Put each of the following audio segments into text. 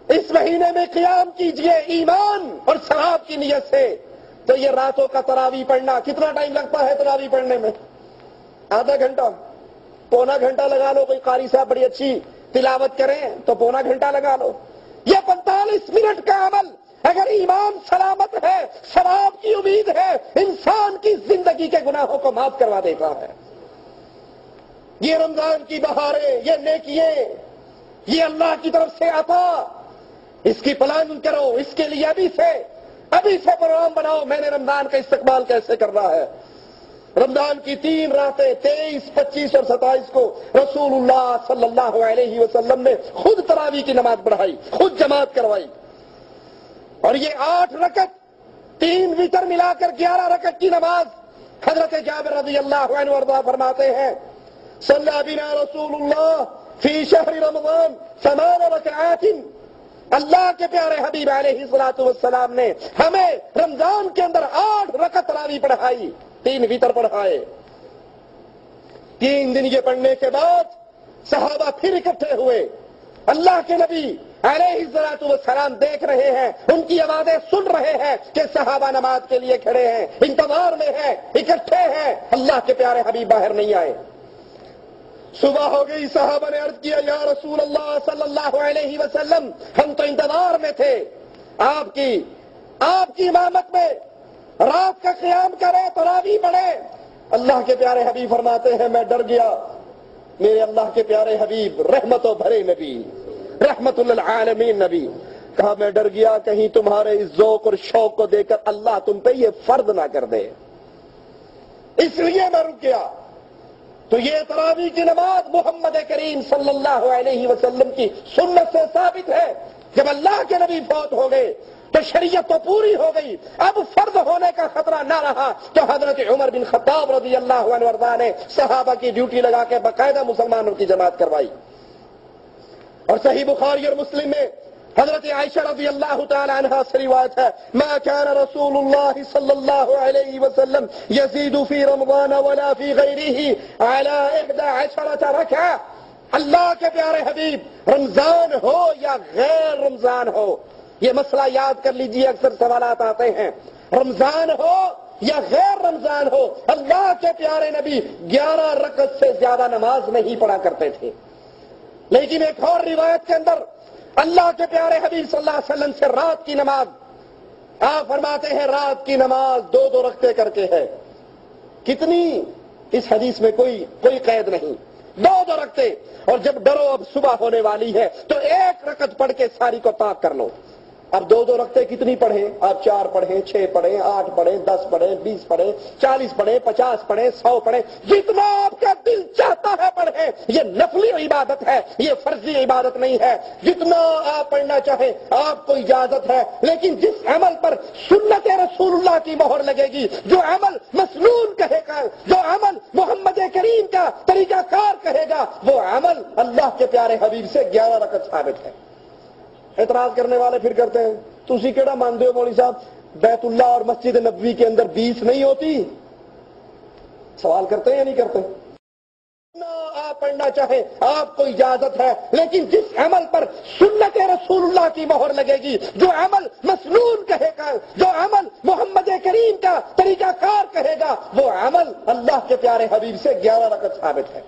اس مہینے میں قیام کیجئے ایمان اور ثواب کی نیت سے، تو یہ راتوں کا تراویح پڑھنا کتنا ٹائم لگتا ہے تراویح پڑھنے میں؟ آدھا گھنٹہ، پونا گھنٹہ لگا لو. کوئی قاری صاحب بڑی اچھی تلاوت کریں تو پونا گھنٹہ لگا لو. یہ 45 منٹ کا عمل اگر ایمان سلامت ہے، ثواب کی امید ہے، انسان کی زندگی کے گناہوں کو معاف کروا دیتا ہے. یہ رمضان کی بہاریں، یہ نیکیاں، یہ اللہ کی طرف سے عطا، اس کی پلاننگ کرو. اس کے لیے ابھی سے پروگرام بناؤ. میں نے رمضان کا استقبال کیسے کرنا ہے. رمضان کی 3 راتیں 23، 25 اور 27 کو رسول اللہ صلی اللہ علیہ وسلم نے خود تراویح کی نماز پڑھائی، خود جماعت کروائی. اور یہ 8 رکعت، 3 وتر ملا کر 11 رکعت کی نماز. حضرت جابر رضی اللہ عنہ وارضاہ فرماتے ہیں صلی بنا رسول اللہ فی شہر رمضان 8 رکعات. اللہ کے پیارے حبیب علیہ الصلوۃ والسلام نے ہمیں رمضان کے اندر 8 رکعت تراویح پڑھائی، 3 وتر پڑھائے. 3 دن یہ پڑھنے کے بعد صحابہ پھر اکٹھے ہوئے. اللہ کے نبی علیہ الصلوۃ والسلام دیکھ رہے ہیں، ان کی آوازیں سن رہے ہیں کہ صحابہ نماز کے لیے کھڑے ہیں، انتظار میں ہیں، اکٹھے ہیں. اللہ کے پیارے حبیب باہر نہیں آئے. صبح ہو گئی. صحابہ نے عرض کیا یا رسول اللہ صلی اللہ علیہ وسلم، ہم تو انتظار میں تھے آپ کی امامت میں، رات کا قیام کرے، تراویح پڑھے. اللہ کے پیارے حبیب فرماتے ہیں میں ڈر گیا. میرے اللہ کے پیارے حبیب رحمت و بھرے نبی، رحمت للعالمین نبی، کہا میں ڈر گیا کہیں تمہارے اس ذوق اور شوق کو دیکھ کر اللہ تم پہ یہ فرض نہ کر دے، اس لیے میں رک گیا. تو یہ تراویح کی نماز محمد کریم صلی اللہ علیہ وسلم کی سنت سے ثابت ہے. جب اللہ کے نبی فوت ہو گئے تو شریعت تو پوری ہو گئی، اب فرض ہونے کا خطرہ نہ رہا. تو حضرت عمر بن خطاب رضی اللہ عنہ وارضاہ نے صحابہ کی ڈیوٹی لگا کے باقاعدہ مسلمانوں کی جماعت کروائی. اور صحیح بخاری اور مسلم میں حضرت عائشہ رضی اللہ تعالی عنہا سے روایت ہے ما كان رسول اللہ صلی اللہ علیہ وسلم یزید فی رمضان ولا فی غیرہ علی 11 رکعہ. اللہ کے پیارے حبیب رمضان ہو یا غیر رمضان ہو، یہ مسئلہ یاد کر لیجئے، اکثر سوالات آتے ہیں. رمضان ہو یا غیر رمضان ہو، اللہ کے پیارے نبی 11 رکعت سے زیادہ نماز نہیں پڑھا کرتے تھے. لیکن ایک اور روایت کے اندر اللہ کے پیارے حبیب صلی اللہ علیہ وسلم سے رات کی نماز، آپ فرماتے ہیں رات کی نماز 2 رکعتیں کر کے ہے. کتنی؟ اس حدیث میں کوئی قید نہیں، 2 رکعتیں. اور جب ڈرو اب صبح ہونے والی ہے تو 1 رکعت پڑھ کے ساری کو طاق کر لو. اب 2 رکعتیں کتنی پڑھیں؟ آپ 4 پڑھیں، 6 پڑھیں، 8 پڑھیں، 10 پڑھیں، 20 پڑھیں، 40 پڑھیں، 50 پڑھیں، 100 پڑھیں، جتنا آپ کا دل چاہتا ہے پڑھیں. یہ نفلی عبادت ہے، یہ فرضی عبادت نہیں ہے. جتنا آپ پڑھنا چاہیں آپ کو اجازت ہے. لیکن جس عمل پر سنت رسول اللہ کی مہر لگے گی، جو عمل مسنون کہے گا، جو عمل محمد کریم کا طریقہ کار کہے گا، وہ عمل اللہ کے پیارے حبیب سے 11 رکعت ثابت ہے. اعتراض کرنے والے پھر کرتے ہیں تسی کیڑا مانتے ہو مولوی صاحب بیت اللہ اور مسجد نبوی کے اندر 20 نہیں ہوتی؟ سوال کرتے ہیں یا نہیں کرتے؟ آپ پڑھنا چاہیں آپ کو اجازت ہے. لیکن جس عمل پر سنت رسول اللہ کی مہر لگے گی، جو عمل مسنون کہے گا، جو عمل محمد کریم کا طریقہ کار کہے گا، وہ عمل اللہ کے پیارے حبیب سے 11 رکعت ثابت ہے.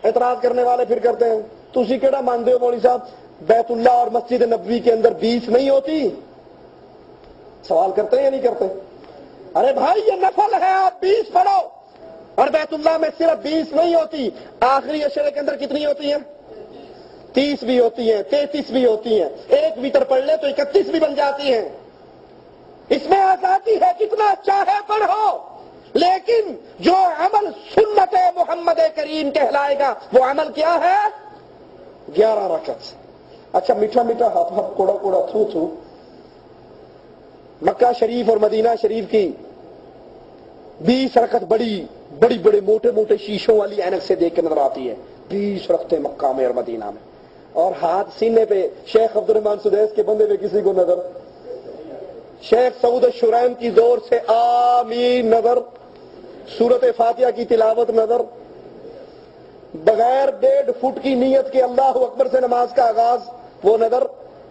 اعتراض کرنے والے پھر کرتے ہیں تسی کیڑا مانتے ہو مولوی صاحب بیت اللہ اور مسجد نبوی کے اندر 20 نہیں ہوتی؟ سوال کرتے ہیں یا نہیں کرتے؟ ارے بھائی یہ نفل ہے، آپ 20 پڑھو. اور بیت اللہ میں صرف 20 نہیں ہوتی، آخری عشرے کے اندر کتنی ہوتی ہیں؟ 30 بھی ہوتی ہیں، 33 بھی ہوتی ہیں. 1 وتر پڑھ لے تو 31 بھی بن جاتی ہیں. اس میں آزادی ہے، کتنا چاہے پڑھو. لیکن جو عمل سنت محمد کریم کہلائے گا وہ عمل کیا ہے؟ 11 رکعت. اچھا میٹھا میٹھا ہف ہف کوڑا کوڑا تھو تھو، مکہ شریف اور مدینہ شریف کی 20 رکعت بڑی بڑے موٹے موٹے شیشوں والی اینک سے دیکھ کے نظر آتی ہے. 20 رکعتیں مکہ میں اور مدینہ میں. اور ہاتھ سینے پہ شیخ عبد الرحمان سدیس کے بندے میں کسی کو نظر؟ شیخ سعود الشرائم کی زور سے آمین نظر، سورت فاتحہ کی تلاوت نظر، بغیر 1.5 فٹ کی نیت کے اللہ اکبر سے نماز کا آغاز وہ نظر.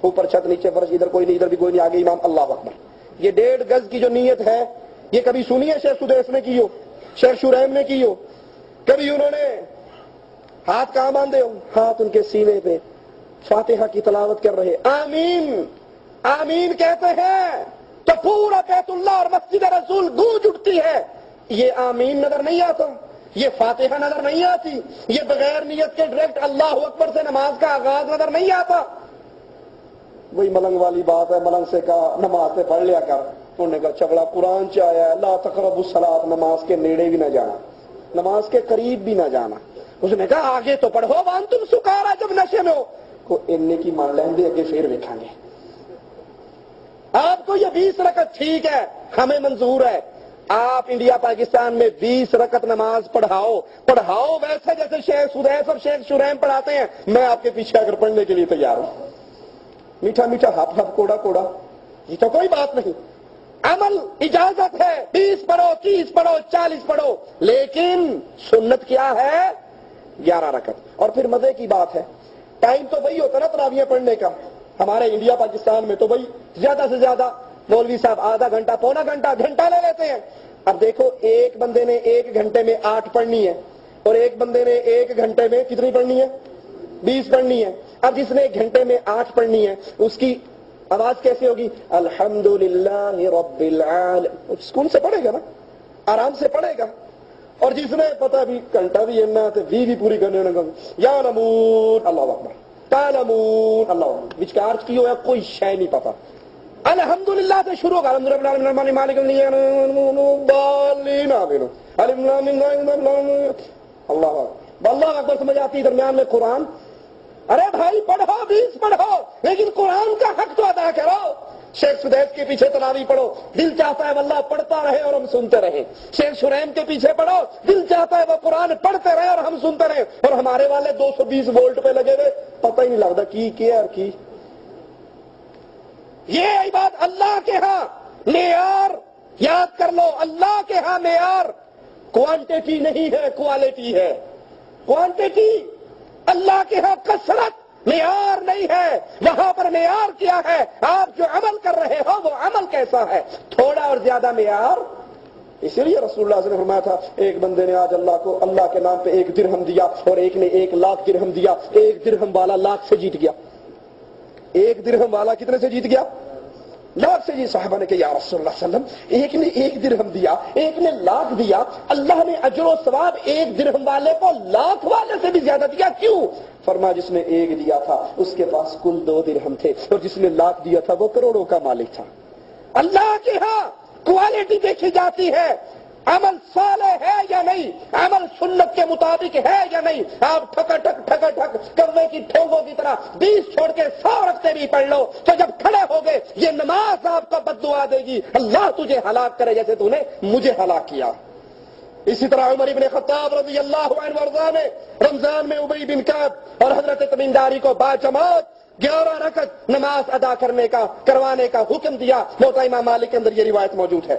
اوپر چھت نیچے فرش، ادھر کوئی نہیں ادھر بھی کوئی نہیں، آگے امام، اللہ اکبر۔ یہ 1.5 گز کی جو نیت ہے یہ کبھی سنی ہے شیخ سدیس نے کی ہو، شیخ شریم نے کی ہو؟ کبھی انہوں نے ہاتھ کہاں باندھے ہو؟ ہاتھ ان کے سینے پہ، فاتحہ کی تلاوت کر رہے، آمین آمین کہتے ہیں تو پورا بیت اللہ اور مسجد رسول گونج اٹھتی ہے۔ یہ آمین نظر نہیں آتا، یہ فاتحہ نظر نہیں آتی، یہ بغیر نیت کے ڈائریکٹ اللہ اکبر سے نماز کا آغاز نظر نہیں آتا۔ وہی ملنگ والی بات ہے، ملنگ سے کہا نماز سے پڑھ لیا کر، انہوں نے کہا چگڑا قرآن سے آیا ہے لا تقربوا الصلاۃ، نماز کے نیڑے بھی نہ جانا، نماز کے قریب بھی نہ جانا۔ اس نے کہا آگے تو پڑھو وانتم سکارا، جب نشے میں ہو کو اننے کی مان لیں گے، اگے پھر دیکھیں گے۔ آپ کو یہ 20 رکعت ٹھیک ہے، ہمیں منظور ہے، آپ انڈیا پاکستان میں 20 رکعت نماز پڑھاؤ ویسے جیسے شیخ سدیس اور شیخ شریم پڑھاتے ہیں، میں آپ کے پیچھے اگر پڑھنے کے لیے تیار ہوں۔ میٹھا میٹھا ہپ ہپ کوڑا کوڑا یہ تو کوئی بات نہیں، عمل اجازت ہے، 20 پڑھو 30 پڑھو 40 پڑھو، لیکن سنت کیا ہے؟ 11 رکعت۔ اور پھر مزے کی بات ہے، ٹائم تو وہی ہوتا نا تراویح پڑھنے کا، ہمارے انڈیا پاکستان میں تو بھائی زیادہ سے زیادہ مولوی صاحب آدھا گھنٹہ پونا گھنٹہ لے لیتے ہیں۔ اب دیکھو ایک بندے نے 1 گھنٹے میں 8 پڑھنی ہے اور ایک بندے نے 1 گھنٹے میں کتنی پڑھنی ہے؟ 20 پڑھنی ہے۔ اب جس نے 1 گھنٹے میں 8 پڑھنی ہے اس کی آواز کیسے ہوگی؟ الحمدللہ رب العالمین، سکون سے پڑھے گا نا، آرام سے پڑھے گا۔ اور جس نے پتا بھی گھنٹہ بھی ہے تو بھی پوری کرنے لگا، یا نمون اللہ اکبر، تعلمون اللہ اکبر، وچکار کی ہو یا کوئی شے نہیں پتا، الحمدللہ سے شروع ہوگا، الحمدللہ مالک اللہ اکبر سمجھ آتی، درمیان میں قرآن۔ ارے بھائی پڑھو 20 پڑھو، لیکن قرآن کا حق تو ادا کرو۔ شیخ سدیس کے پیچھے تراویح پڑھو، دل چاہتا ہے واللہ پڑھتا رہے اور ہم سنتے رہیں۔ شیخ شریم کے پیچھے پڑھو، دل چاہتا ہے وہ قرآن پڑھتے رہے اور ہم سنتے رہیں۔ اور ہمارے والے 220 وولٹ پہ لگے ہوئے، پتہ ہی نہیں لگتا کی۔ یہ عبادت اللہ کے ہاں معیار یاد کر لو، اللہ کے ہاں معیار کوانٹٹی نہیں ہے، کوالٹی ہے۔ کوانٹٹی اللہ کے ہاں کثرت معیار نہیں ہے، وہاں پر معیار کیا ہے؟ آپ جو عمل کر رہے ہو وہ عمل کیسا ہے، تھوڑا اور زیادہ معیار۔ اسی لیے رسول اللہ صلی اللہ علیہ وسلم نے فرمایا تھا، ایک بندے نے آج اللہ کے نام پہ 1 درہم دیا اور ایک نے 1 لاکھ درہم دیا، 1 درہم والا لاکھ سے جیت گیا۔ 1 درہم والا کتنے سے جیت گیا؟ لاکھ سے جی۔ صحابہ نے کہا یا رسول اللہ صلی اللہ علیہ وسلم، ایک نے 1 درہم دیا، ایک نے لاکھ دیا، اللہ نے اجر و ثواب 1 درہم والے کو لاکھ والے سے بھی زیادہ دیا، کیوں؟ فرمایا جس نے 1 دیا تھا اس کے پاس کل 2 درہم تھے اور جس نے لاکھ دیا تھا وہ کروڑوں کا مالک تھا۔ اللہ کے ہاں کوالٹی دیکھی جاتی ہے، عمل صالح ہے یا نہیں، عمل سنت کے مطابق ہے یا نہیں۔ آپ ٹھکا ٹھک کوے کی ٹھونگوں کی طرح 20 چھوڑ کے 100 رکھتے بھی پڑھ لو تو جب کھڑے ہو گئے یہ نماز آپ کو بد دعا دے گی، اللہ تجھے ہلاک کرے جیسے تو نے مجھے ہلاک کیا۔ اسی طرح عمر ابن خطاب رضی اللہ عنہ وارضاہ نے رمضان میں ابی بن کعب اور حضرت تمیم داری کو باجماعت 11 رکعت نماز ادا کروانے کا حکم دیا۔ موطا امام مالک کے اندر یہ روایت موجود ہے۔